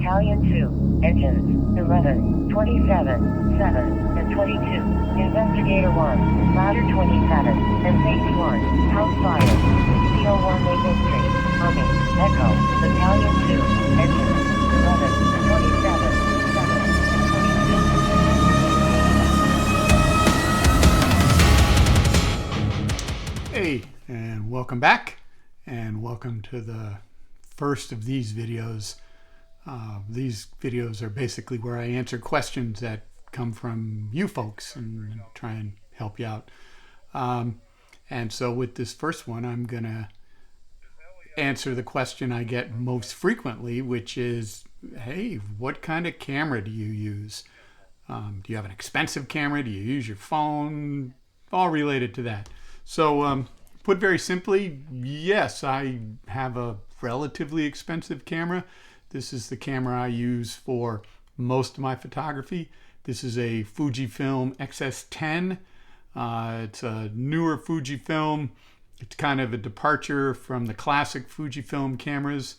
Battalion 2, Engines, 11, 27, 7, and 22, Investigator 1, Ladder 27, and Safety 1, House Fire, CO1 Maple Street, Army, Echo, Battalion 2, Engines, 11, 27, 7, and 22. Hey, and welcome back, and welcome to the first of these videos. These videos are basically where I answer questions that come from you folks and try and help you out. And so with this first one, I'm going to answer the question I get most frequently, which is, hey, what kind of camera do you use? Do you have an expensive camera? Do you use your phone? All related to that. So put very simply, yes, I have a relatively expensive camera. This is the camera I use for most of my photography. This is a Fujifilm X-S10. It's a newer Fujifilm. It's kind of a departure from the classic Fujifilm cameras,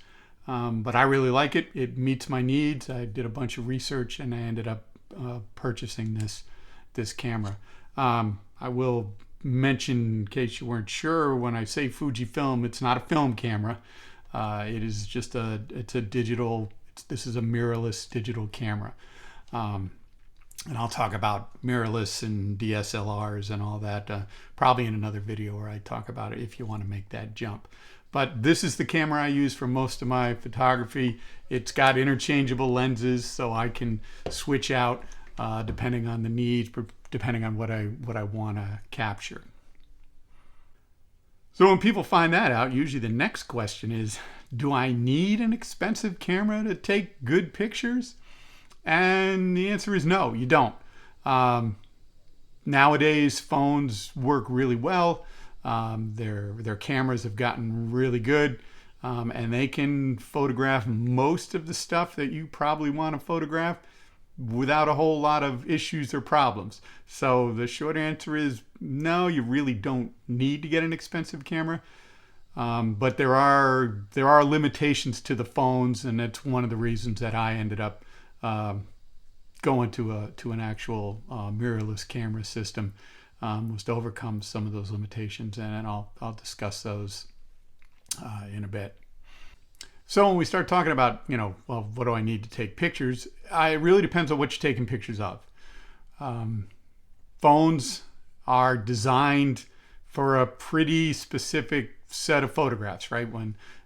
but I really like it. It meets my needs. I did a bunch of research and I ended up purchasing this camera. I will mention, in case you weren't sure, when I say Fujifilm, it's not a film camera. It is just it's a digital, this is a mirrorless digital camera. And I'll talk about mirrorless and DSLRs and all that probably in another video where I talk about it if you want to make that jump. But this is the camera I use for most of my photography. It's got interchangeable lenses, so I can switch out depending on the needs, depending on what I want to capture. So when people find that out, usually the next question is, do I need an expensive camera to take good pictures? And the answer is no, you don't. Nowadays, phones work really well. Their cameras have gotten really good, and they can photograph most of the stuff that you probably want to photograph without a whole lot of issues or problems. So the short answer is no, you really don't need to get an expensive camera. But there are limitations to the phones, and that's one of the reasons that I ended up going to an actual mirrorless camera system, was to overcome some of those limitations, and I'll discuss those in a bit. So when we start talking about, well, what do I need to take pictures? It really depends on what you're taking pictures of. Phones are designed for a pretty specific set of photographs, right?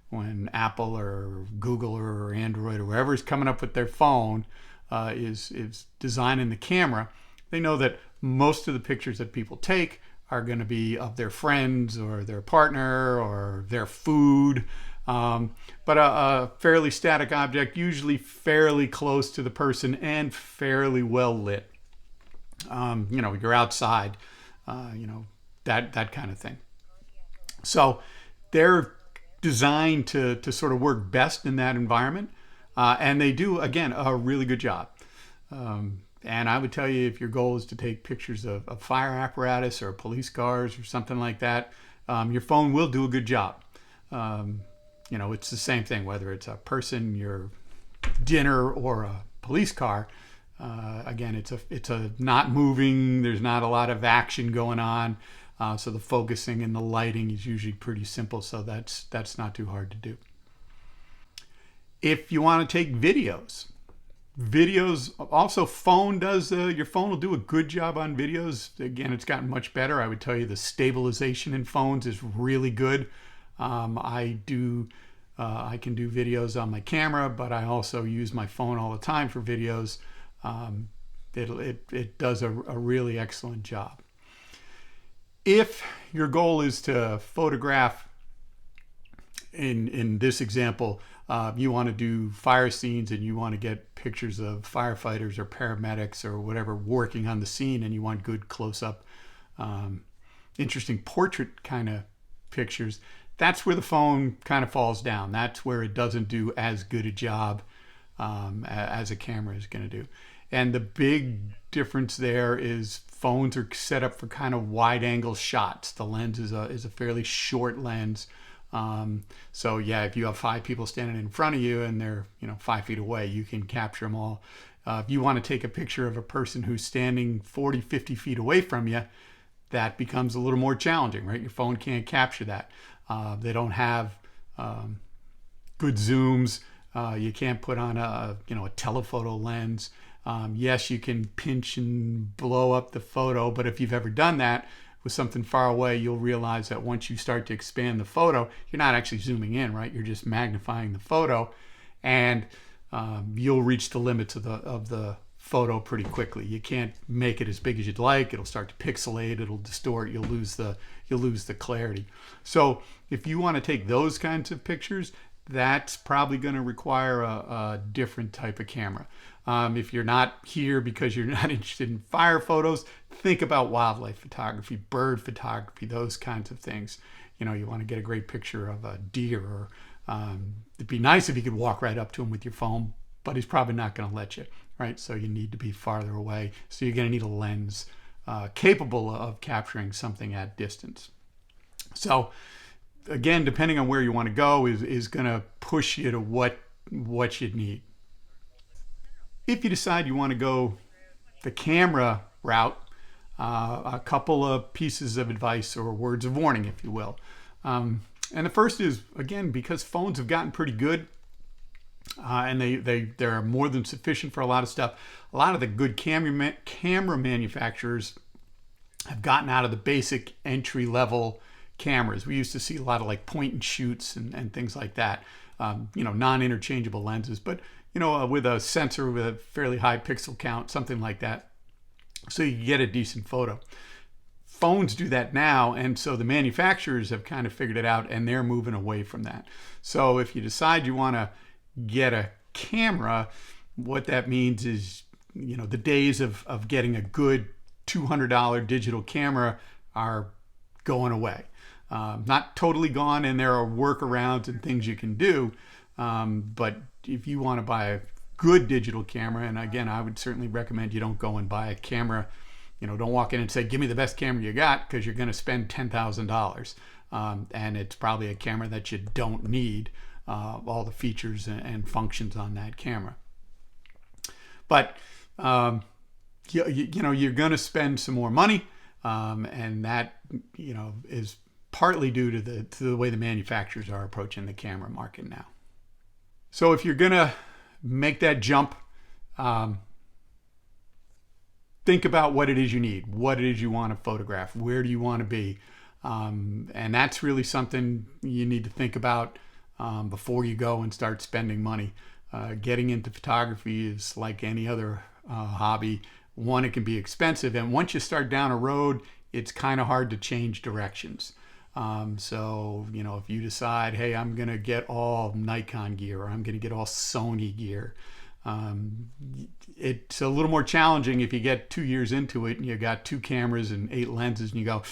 When Apple or Google or Android or whoever's coming up with their phone is designing the camera, they know that most of the pictures that people take are going to be of their friends or their partner or their food. But a fairly static object, usually fairly close to the person and fairly well lit. You're outside, that kind of thing. So they're designed to sort of work best in that environment. And they do, again, a really good job. And I would tell you, if your goal is to take pictures of fire apparatus or police cars or something like that, your phone will do a good job. It's the same thing, whether it's a person, your dinner, or a police car. Again, it's a not moving, there's not a lot of action going on. So the focusing and the lighting is usually pretty simple. So that's not too hard to do. If you want to take videos also, your phone will do a good job on videos. Again, it's gotten much better. I would tell you the stabilization in phones is really good. I can do videos on my camera, but I also use my phone all the time for videos. It does a really excellent job. If your goal is to photograph, in this example, you want to do fire scenes and you want to get pictures of firefighters or paramedics or whatever working on the scene, and you want good close-up, interesting portrait kind of pictures, that's where the phone kind of falls down. That's where it doesn't do as good a job as a camera is going to do. And the big difference there is phones are set up for kind of wide angle shots. The lens is a fairly short lens. So yeah, if you have 5 people standing in front of you and they're 5 feet away, you can capture them all. If you want to take a picture of a person who's standing 40, 50 feet away from you, that becomes a little more challenging, right? Your phone can't capture that. They don't have good zooms. You can't put on a telephoto lens. Yes, you can pinch and blow up the photo, but if you've ever done that with something far away, you'll realize that once you start to expand the photo, you're not actually zooming in, right? You're just magnifying the photo, and you'll reach the limits of the photo pretty quickly. You can't make it as big as you'd like. It'll start to pixelate. It'll distort. You'll lose the clarity. So if you want to take those kinds of pictures, that's probably going to require a different type of camera. If you're not here because you're not interested in fire photos, think about wildlife photography, bird photography, those kinds of things. You want to get a great picture of a deer, or it'd be nice if you could walk right up to him with your phone, but he's probably not going to let you, right? So you need to be farther away. So you're going to need a lens capable of capturing something at distance. So again, depending on where you want to go is going to push you to what you'd need. If you decide you want to go the camera route, a couple of pieces of advice or words of warning, if you will. And the first is, again, because phones have gotten pretty good, and they're more than sufficient for a lot of stuff. A lot of the good camera manufacturers have gotten out of the basic entry-level cameras. We used to see a lot of like point and shoots and things like that, non-interchangeable lenses, but with a sensor with a fairly high pixel count, something like that, so you get a decent photo. Phones do that now, and so the manufacturers have kind of figured it out, and they're moving away from that. So if you decide you want to get a camera, what that means is, the days of getting a good $200 digital camera are going away. Not totally gone, and there are workarounds and things you can do, but if you want to buy a good digital camera, and again, I would certainly recommend you don't go and buy a camera, don't walk in and say, give me the best camera you got, because you're going to spend $10,000, and it's probably a camera that you don't need all the features and functions on that camera. But you're going to spend some more money, and that is partly due to the way the manufacturers are approaching the camera market now. So if you're going to make that jump, think about what it is you need, what it is you want to photograph, where do you want to be, and that's really something you need to think about before you go and start spending money. Getting into photography is like any other hobby. One, it can be expensive, and once you start down a road, it's kind of hard to change directions. So, if you decide, hey, I'm going to get all Nikon gear, or I'm going to get all Sony gear, it's a little more challenging if you get 2 years into it and you got 2 cameras and 8 lenses and you go,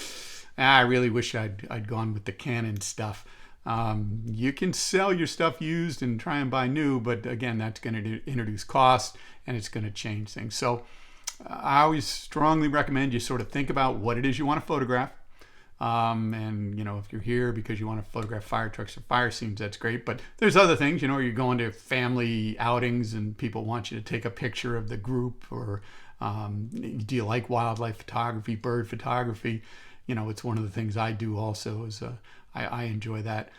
I really wish I'd gone with the Canon stuff. You can sell your stuff used and try and buy new, but again, that's going to introduce cost and it's going to change things. So I always strongly recommend you sort of think about what it is you want to photograph. And if you're here because you want to photograph fire trucks or fire scenes, that's great. But there's other things, you're going to family outings and people want you to take a picture of the group, or do you like wildlife photography, bird photography? It's one of the things I do also, is I enjoy that.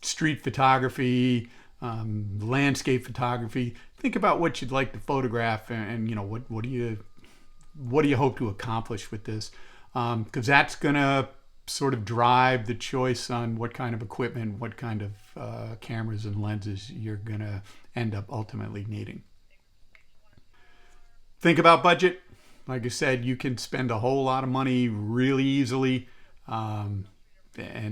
Street photography, landscape photography. Think about what you'd like to photograph, and what do you hope to accomplish with this? Because that's going to sort of drive the choice on what kind of equipment, what kind of cameras and lenses you're going to end up ultimately needing. Think about budget. Like I said, you can spend a whole lot of money really easily, and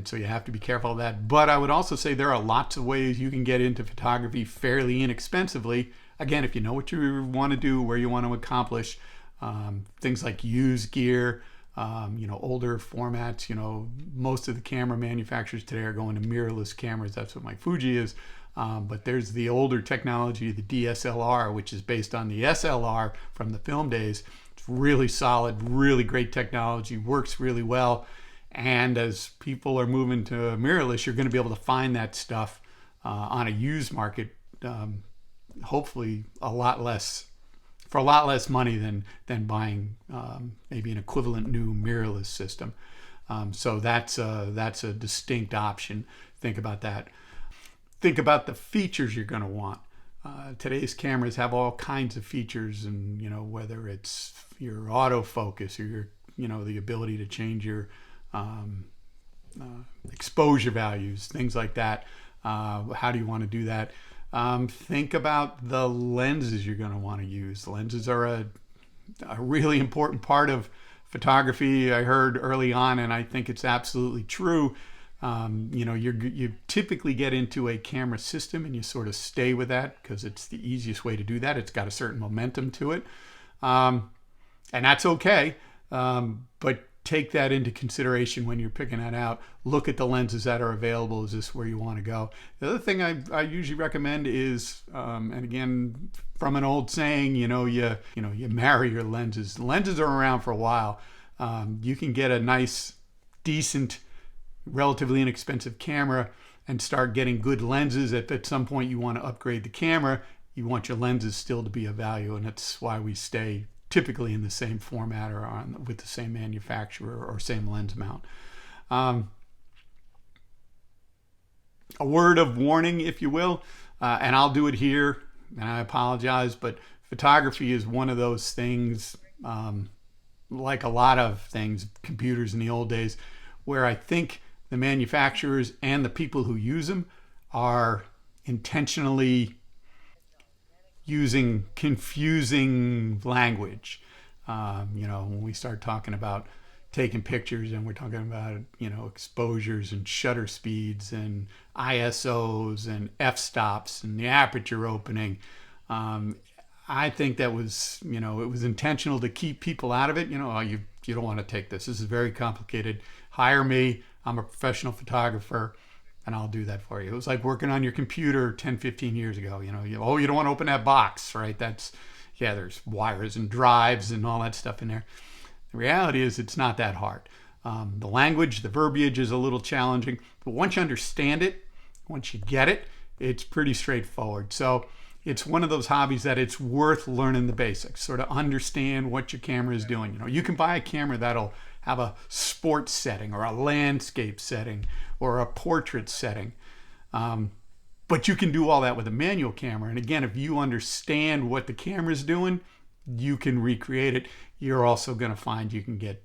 so you have to be careful of that. But I would also say there are lots of ways you can get into photography fairly inexpensively. Again, if you know what you want to do, where you want to accomplish, things like used gear, older formats. Most of the camera manufacturers today are going to mirrorless cameras. That's what my Fuji is. But there's the older technology, the DSLR, which is based on the SLR from the film days. It's really solid, really great technology, works really well. And as people are moving to mirrorless, you're going to be able to find that stuff on a used market, hopefully for a lot less money than buying maybe an equivalent new mirrorless system. So that's a distinct option. Think about that. Think about the features you're going to want. Today's cameras have all kinds of features, and whether it's your autofocus or your the ability to change your exposure values, things like that. How do you want to do that? Think about the lenses you're going to want to use. Lenses are a really important part of photography. I heard early on, and I think it's absolutely true. You typically get into a camera system and you sort of stay with that because it's the easiest way to do that. It's got a certain momentum to it, and that's okay. But take that into consideration when you're picking that out. Look at the lenses that are available. Is this where you want to go? The other thing I usually recommend is, and again, from an old saying, you marry your lenses. Lenses are around for a while. You can get a nice, decent, relatively inexpensive camera and start getting good lenses. At some point you want to upgrade the camera. You want your lenses still to be of value, and that's why we stay typically in the same format or with the same manufacturer or same lens mount. A word of warning, if you will, and I'll do it here, and I apologize, but photography is one of those things, like a lot of things, computers in the old days, where I think the manufacturers and the people who use them are intentionally using confusing language. When we start talking about taking pictures and we're talking about, exposures and shutter speeds and ISOs and f-stops and the aperture opening, I think that was, it was intentional to keep people out of it. You don't want to take this. This is very complicated. Hire me. I'm a professional photographer, and I'll do that for you. It was like working on your computer 10, 15 years ago. You don't want to open that box, right? There's wires and drives and all that stuff in there. The reality is it's not that hard. The language, the verbiage is a little challenging, but once you understand it, once you get it, it's pretty straightforward. So it's one of those hobbies that it's worth learning the basics, sort of understand what your camera is doing. You can buy a camera that'll have a sports setting or a landscape setting or a portrait setting. But you can do all that with a manual camera. And again, if you understand what the camera's doing, you can recreate it. You're also going to find you can get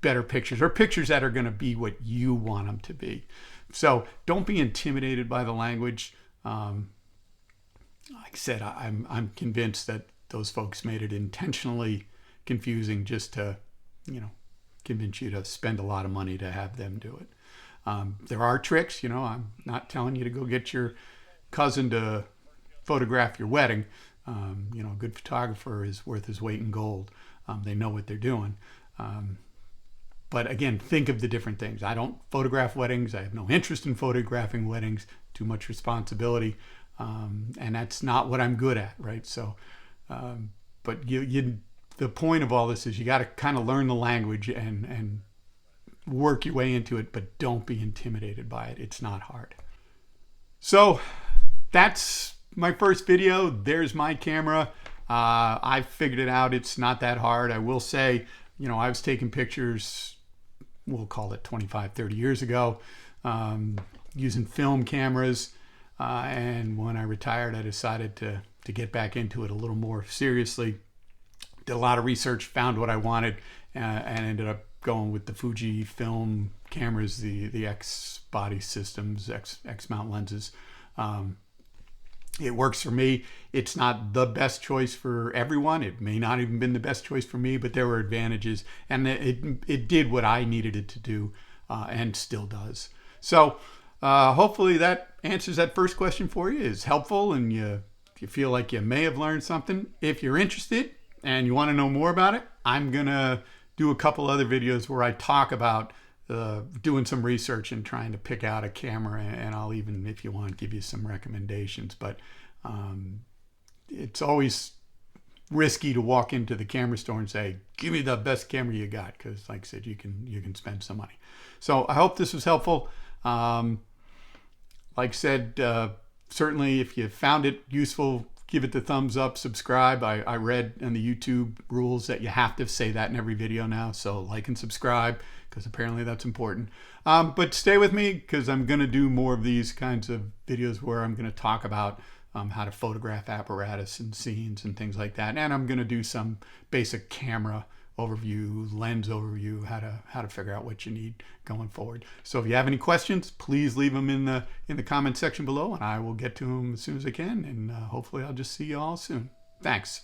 better pictures, or pictures that are going to be what you want them to be. So don't be intimidated by the language. Like I said, I'm convinced that those folks made it intentionally confusing just to, convince you to spend a lot of money to have them do it. There are tricks, I'm not telling you to go get your cousin to photograph your wedding. A good photographer is worth his weight in gold. They know what they're doing. But again, think of the different things. I don't photograph weddings. I have no interest in photographing weddings. Too much responsibility. And that's not what I'm good at, right? So, but the point of all this is you got to kind of learn the language and work your way into it, but don't be intimidated by it. It's not hard. So that's my first video. There's my camera. I figured it out. It's not that hard. I will say, I was taking pictures, we'll call it 25, 30 years ago, using film cameras. And when I retired, I decided to get back into it a little more seriously. Did a lot of research, found what I wanted, and ended up going with the Fujifilm cameras, the X body systems, X mount lenses. It works for me. It's not the best choice for everyone. It may not even been the best choice for me, but there were advantages, and it did what I needed it to do, and still does. So hopefully that answers that first question for you, is helpful, and you feel like you may have learned something. If you're interested and you want to know more about it, I'm gonna do a couple other videos where I talk about doing some research and trying to pick out a camera, and I'll even, if you want, give you some recommendations. But it's always risky to walk into the camera store and say, give me the best camera you got, because like I said, you can spend some money. So I hope this was helpful. Like I said, certainly if you found it useful, give it the thumbs up, subscribe. I read in the YouTube rules that you have to say that in every video now, so like and subscribe, because apparently that's important. But stay with me, because I'm going to do more of these kinds of videos where I'm going to talk about how to photograph apparatus and scenes and things like that. And I'm going to do some basic camera overview, lens overview, how to figure out what you need going forward. So if you have any questions, please leave them in the comment section below, and I will get to them as soon as I can. And hopefully I'll just see you all soon. Thanks.